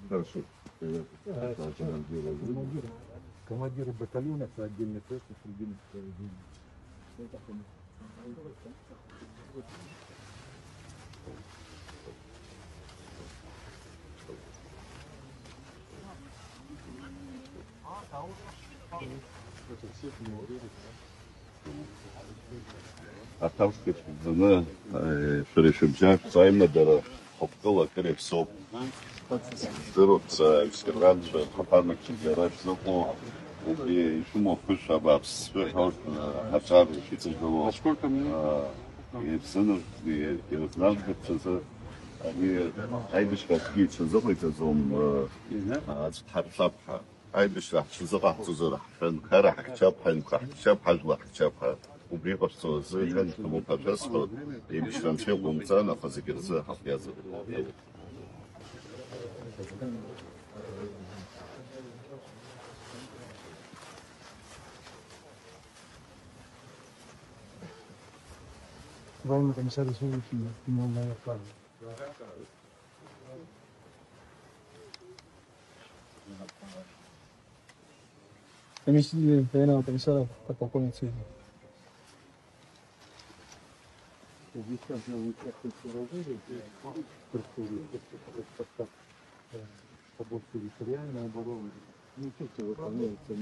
Хорошо. Командиры батальонов, отдельный тест, отдельный проведение. Атавских зына перешибжак займадара хопкала крепсоп. Дырот скрыван хапарник чигерат зоко. И шумо пышабаб свехал хачар хитцело. Насколько мне? И сынов и знал что они айбишка кичен зохойта зом харсапха айбишка зохах зозора хан харах чапхан чапхажла чапха убригосо зыган тому папесо и бишкан чегумца на фазикерза хафяза Главный комиссар республики Тимур План. Комиссия военного комиссара подполковник Цвет. Побольше территориальной обороны. Ну, тут выполняется